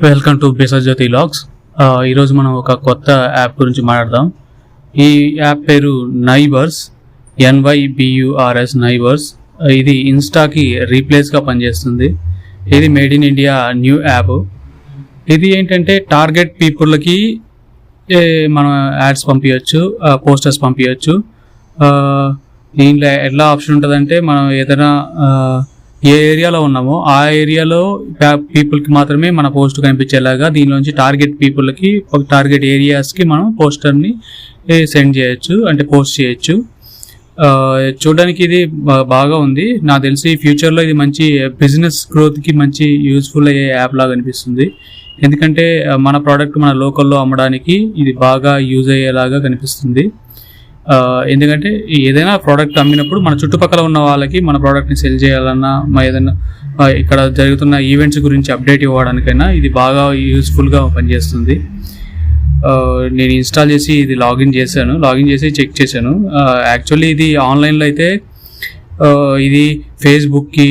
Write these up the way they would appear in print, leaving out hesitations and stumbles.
Welcome to బేసజ్యోతి logs. ఈరోజు మనం ఒక కొత్త యాప్ గురించి మాట్లాడదాం. ఈ యాప్ పేరు నైబర్స్, NYBURS నైబర్స్. ఇది ఇన్స్టాకి రీప్లేస్గా పనిచేస్తుంది. ఇది made in India new app. ఇది ఏంటంటే టార్గెట్ పీపుల్కి మనం యాడ్స్ పంపించవచ్చు, పోస్టర్స్ పంపించవచ్చు. దీంట్లో ఎలా ఆప్షన్ ఉంటుందంటే మనం ఏదైనా ఏ ఏరియాలో ఉన్నామో ఆ ఏరియాలో పీపుల్కి మాత్రమే మన పోస్ట్ కనిపించేలాగా దీనిలోంచి టార్గెట్ పీపుల్కి టార్గెట్ ఏరియాస్కి మనం పోస్టర్ని సెండ్ చేయొచ్చు, అంటే పోస్ట్ చేయొచ్చు. చూడడానికి ఇది బాగా ఉంది. నాకు తెలిసి ఫ్యూచర్లో ఇది మంచి బిజినెస్ గ్రోత్కి మంచి యూస్ఫుల్ అయ్యే యాప్ లాగా అనిపిస్తుంది. ఎందుకంటే మన ప్రోడక్ట్ మన లోకల్లో అమ్మడానికి ఇది బాగా యూజ్ అయ్యేలాగా కనిపిస్తుంది. ఎందుకంటే ఏదైనా ప్రోడక్ట్ అమ్మినప్పుడు మన చుట్టుపక్కల ఉన్న వాళ్ళకి మన ప్రోడక్ట్ని సెల్ చేయాలన్నా, ఏదైనా ఇక్కడ జరుగుతున్న ఈవెంట్స్ గురించి అప్డేట్ ఇవ్వడానికైనా ఇది బాగా యూస్ఫుల్గా పనిచేస్తుంది. నేను ఇన్స్టాల్ చేసి ఇది లాగిన్ చేసి చెక్ చేశాను. యాక్చువల్లీ ఇది ఆన్లైన్లో అయితే ఇది ఫేస్బుక్కి,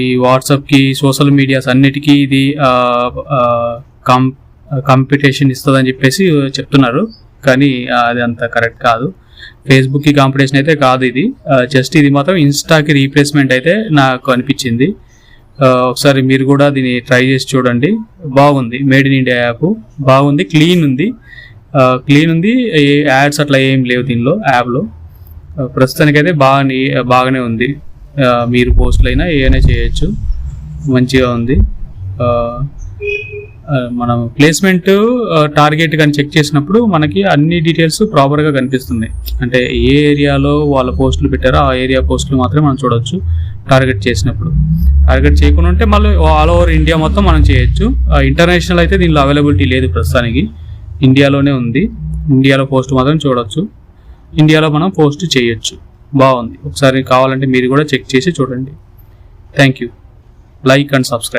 ఈ వాట్సాప్కి, సోషల్ మీడియాస్ అన్నిటికీ ఇది కాంపిటీషన్ ఇస్తుందని చెప్పేసి చెప్తున్నారు. కానీ అది అంత కరెక్ట్ కాదు. ఫేస్బుక్కి కాంపిటీషన్ అయితే కాదు ఇది. జస్ట్ ఇది మాత్రం ఇన్స్టాకి రీప్లేస్మెంట్ అయితే నాకు అనిపించింది. ఒకసారి మీరు కూడా దీన్ని ట్రై చేసి చూడండి. బాగుంది, మేడ్ ఇన్ ఇండియా యాప్. బాగుంది, క్లీన్ ఉంది. యాడ్స్ అట్లా ఏం లేవు దీనిలో, యాప్లో. ప్రస్తుతానికైతే బాగానే ఉంది. మీరు పోస్టులు అయినా ఏమైనా చేయొచ్చు, మంచిగా ఉంది. మనం ప్లేస్మెంట్ టార్గెట్ కానీ చెక్ చేసినప్పుడు మనకి అన్ని డీటెయిల్స్ ప్రాపర్గా కనిపిస్తున్నాయి. అంటే ఏ ఏరియాలో వాళ్ళ పోస్టులు పెట్టారో ఆ ఏరియా పోస్టులు మాత్రమే మనం చూడవచ్చు టార్గెట్ చేసినప్పుడు. టార్గెట్ చేయకుండా ఉంటే మళ్ళీ ఆల్ ఓవర్ ఇండియా మొత్తం మనం చేయొచ్చు. ఇంటర్నేషనల్ అయితే దీనిలో అవైలబిలిటీ లేదు ప్రస్తుతానికి, ఇండియాలోనే ఉంది. ఇండియాలో పోస్ట్ మాత్రం చూడవచ్చు, ఇండియాలో మనం పోస్ట్ చేయొచ్చు. బాగుంది. ఒకసారి కావాలంటే మీరు కూడా చెక్ చేసి చూడండి. Thank you. Like and subscribe.